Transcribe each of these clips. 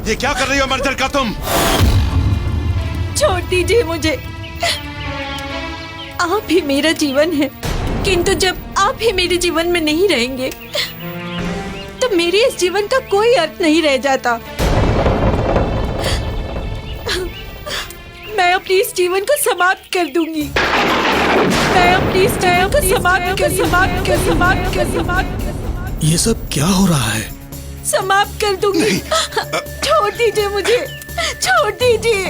ये क्या कर रही हो मर्जरिका तुम? छोड़ दीजिए मुझे। आप ही मेरा जीवन है, किंतु जब आप ही मेरे जीवन में नहीं रहेंगे तो मेरे इस जीवन का कोई अर्थ नहीं रह जाता। मैं अपने इस जीवन को समाप्त कर दूंगी। मैं अपने इस जीवन को समाप्त कर ये सब क्या हो रहा है? समाप्त कर दूंगी। छोड़ दीजिए मुझे, छोड़ दीजिए,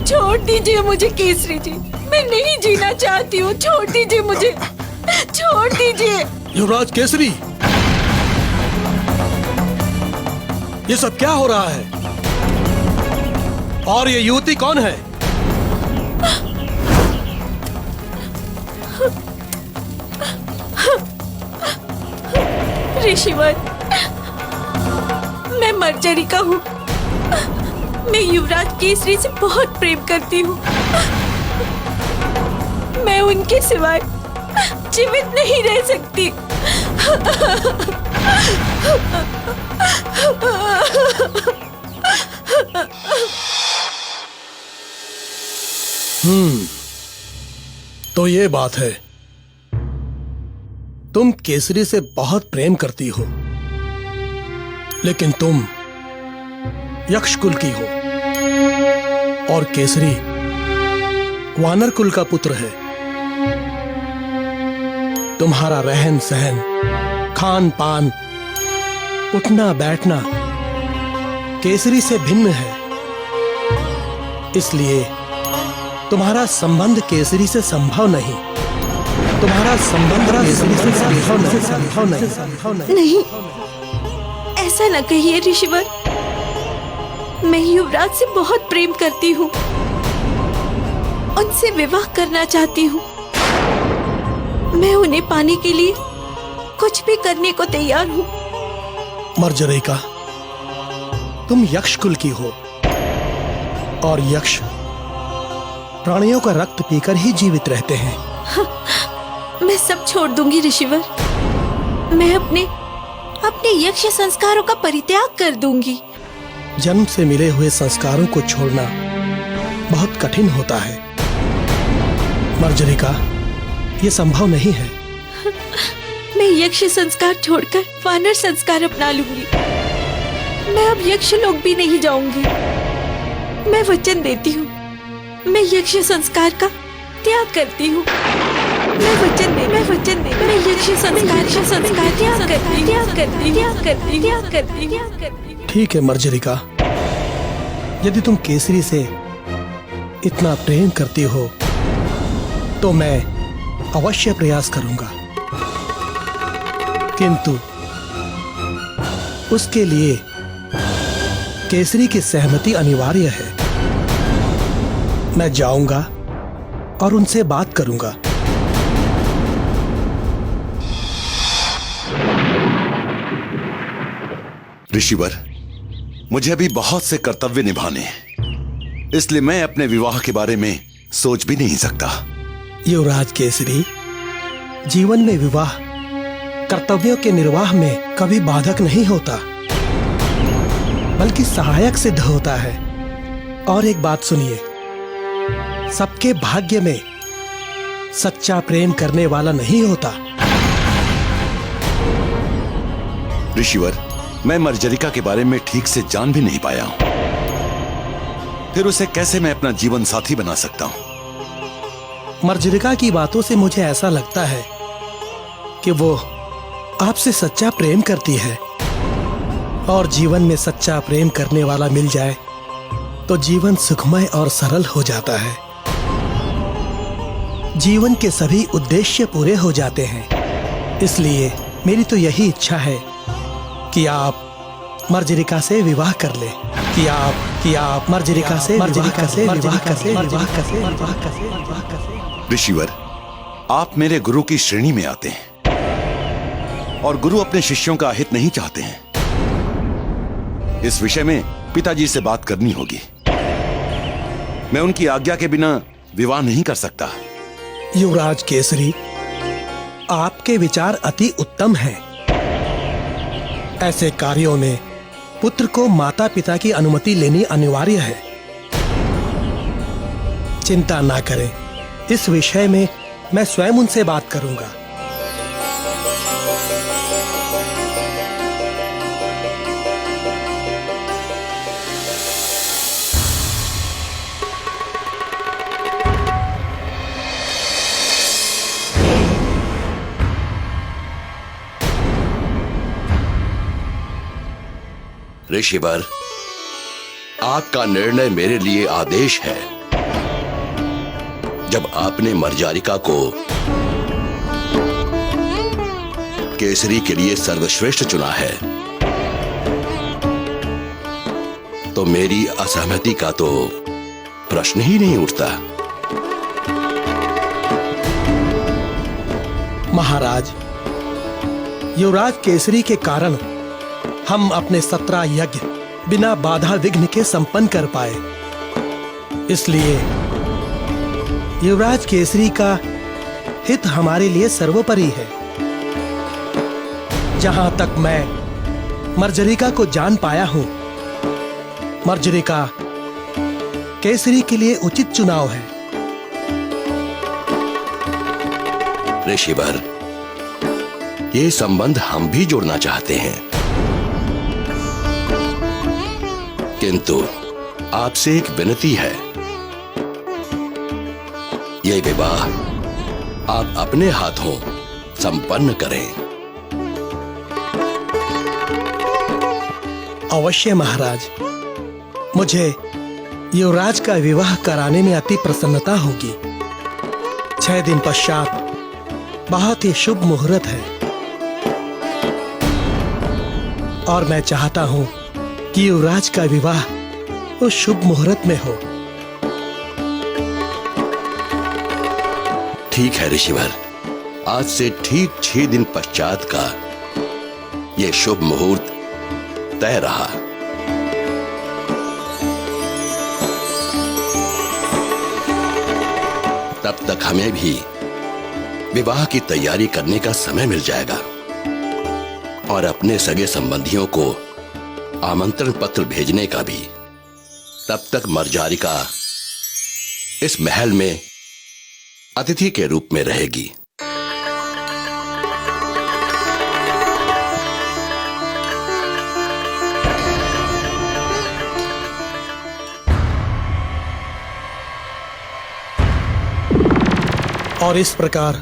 छोड़ दीजिए मुझे केसरी जी, मैं नहीं जीना चाहती हूँ। छोड़ दीजिए मुझे, छोड़ दीजिए। युवराज केसरी, ये सब क्या हो रहा है? और ये युवती कौन है? ऋषिवर, मैं मर्जरिका हूँ। मैं युवराज केसरी से बहुत प्रेम करती हूँ। मैं उनके सिवाय जीवित नहीं रह सकती। तो ये बात है, तुम केसरी से बहुत प्रेम करती हो, लेकिन तुम यक्ष कुल की हो और केसरी वानर कुल का पुत्र है। तुम्हारा रहन सहन, खान पान, उठना बैठना केसरी से भिन्न है, इसलिए तुम्हारा संबंध केसरी से संभव नहीं। तुम्हारा संबंध केसरी से संभव नहीं, ऐसा न कहिए ऋषिवर। मैं युवराज से बहुत प्रेम करती हूँ, उनसे विवाह करना चाहती हूँ। मैं उन्हें पाने के लिए कुछ भी करने को तैयार हूँ। मर्जरिका, तुम यक्ष कुल की हो और यक्ष प्राणियों का रक्त पीकर ही जीवित रहते हैं। मैं सब छोड़ दूंगी ऋषिवर। मैं अपने यक्ष संस्कारों का परित्याग कर दूंगी। जन्म से मिले हुए संस्कारों को छोड़ना बहुत कठिन होता है मर्जरिका, ये संभव नहीं है। मैं यक्ष संस्कार छोड़कर वानर संस्कार अपना लूंगी। मैं अब यक्ष लोक भी नहीं जाऊंगी। मैं वचन देती हूँ, मैं यक्ष संस्कार का त्याग करती हूँ। मैं वचन दे मैं यक्ष संस्कार त्याग करती। ठीक है मर्जरिका, यदि तुम केसरी से इतना प्रेम करती हो तो मैं अवश्य प्रयास करूंगा, किंतु उसके लिए केसरी की सहमति अनिवार्य है। मैं जाऊंगा और उनसे बात करूंगा। ऋषिवर, मुझे अभी बहुत से कर्तव्य निभाने हैं, इसलिए मैं अपने विवाह के बारे में सोच भी नहीं सकता। युवराज केसरी, जीवन में विवाह कर्तव्यों के निर्वाह में कभी बाधक नहीं होता, बल्कि सहायक सिद्ध होता है। और एक बात सुनिए, सबके भाग्य में सच्चा प्रेम करने वाला नहीं होता। ऋषिवर, मैं मर्जरिका के बारे में ठीक से जान भी नहीं पाया हूं, फिर उसे कैसे मैं अपना जीवन साथी बना सकता हूं? मर्जरिका की बातों से मुझे ऐसा लगता है कि वो आपसे सच्चा प्रेम करती है, और जीवन में सच्चा प्रेम करने वाला मिल जाए तो जीवन सुखमय और सरल हो जाता है। जीवन के सभी उद्देश्य पूरे हो जाते हैं। इसलिए मेरी तो यही इच्छा है कि आप मर्जरिका से विवाह कर ले, कि आप मर्जरिका से विवाह कर। ऋषिवर, आप मेरे गुरु की श्रेणी में आते हैं और गुरु अपने शिष्यों का हित नहीं चाहते हैं। इस विषय में पिताजी से बात करनी होगी। मैं उनकी आज्ञा के बिना विवाह नहीं कर सकता। युवराज केसरी, आपके विचार अति उत्तम हैं, ऐसे कार्यों में पुत्र को माता पिता की अनुमति लेनी अनिवार्य है। चिंता ना करें, इस विषय में मैं स्वयं उनसे बात करूंगा। ऋषिवर, आपका निर्णय मेरे लिए आदेश है। जब आपने मर्जारिका को केसरी के लिए सर्वश्रेष्ठ चुना है, तो मेरी असहमति का तो प्रश्न ही नहीं उठता। महाराज, युवराज केसरी के कारण हम अपने 17 यज्ञ बिना बाधा विघ्न के संपन्न कर पाए। इसलिए युवराज केसरी का हित हमारे लिए सर्वोपरि है। जहां तक मैं मर्जरिका को जान पाया हूं, मर्जरिका केसरी के लिए उचित चुनाव है। ऋषिवर, ये संबंध हम भी जोड़ना चाहते हैं, किंतु आपसे एक विनती है। ये विवाह आप अपने हाथों संपन्न करें। अवश्य महाराज, मुझे युवराज का विवाह कराने में अति प्रसन्नता होगी। 6 दिन पश्चात बहुत ही शुभ मुहूर्त है और मैं चाहता हूं कि युवराज का विवाह उस शुभ मुहूर्त में हो। ठीक है ऋषिवर, आज से ठीक 6 दिन पश्चात का यह शुभ मुहूर्त तय रहा। तब तक हमें भी विवाह की तैयारी करने का समय मिल जाएगा और अपने सगे संबंधियों को आमंत्रण पत्र भेजने का भी। तब तक मर्जारिका इस महल में अतिथि के रूप में रहेगी। और इस प्रकार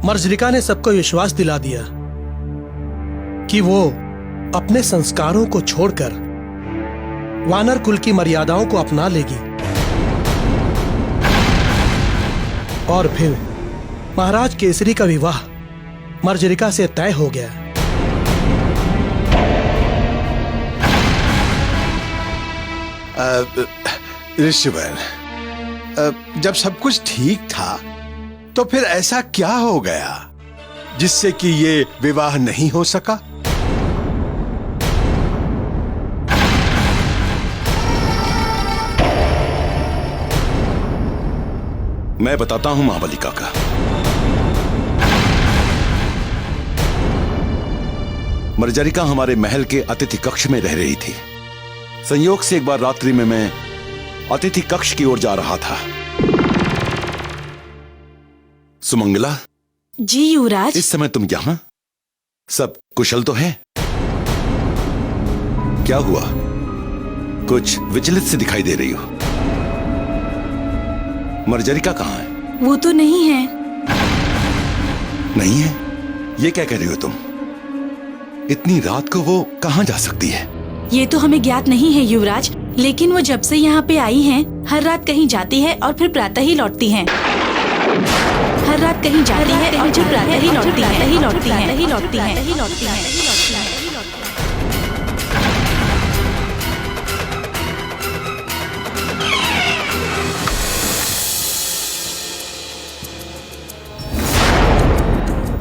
मर्जरिका ने सबको विश्वास दिला दिया कि वो अपने संस्कारों को छोड़कर वानर कुल की मर्यादाओं को अपना लेगी। और फिर महाराज केसरी का विवाह मर्जरिका से तय हो गया। ऋषिवर, जब सब कुछ ठीक था तो फिर ऐसा क्या हो गया जिससे कि ये विवाह नहीं हो सका? मैं बताता हूं महाबली काका। मर्जरिका हमारे महल के अतिथि कक्ष में रह रही थी। संयोग से एक बार रात्रि में मैं अतिथि कक्ष की ओर जा रहा था। सुमंगला। जी युवराज। इस समय तुम यहां? सब कुशल तो है? क्या हुआ? कुछ विचलित से दिखाई दे रही हो। मर्जरिका कहां है? वो तो नहीं है। नहीं है? ये क्या कह रही हो तुम? इतनी रात को वो कहां जा सकती है? ये तो हमें ज्ञात नहीं है युवराज, लेकिन वो जब से यहाँ पे आई हैं, हर रात कहीं जाती है और फिर प्रातः ही लौटती हैं। हर रात कहीं जाती है और फिर प्रातः ही लौटती है।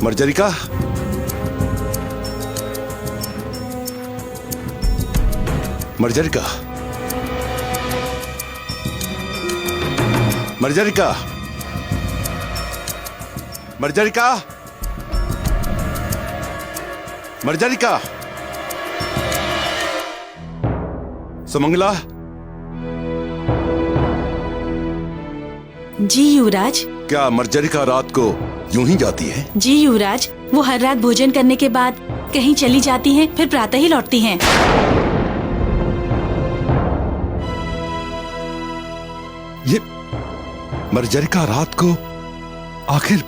मर्जरिका, मर्जरिका, मर्जरिका, मर्जरिका, मर्जरिका, सुमंगला। जी युवराज। क्या मर्जरिका रात को यूं ही जाती है? जी युवराज, वो हर रात भोजन करने के बाद कहीं चली जाती हैं, फिर प्रातः ही लौटती हैं। ये मर्जरिका रात को आखिर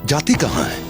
जाती कहाँ है?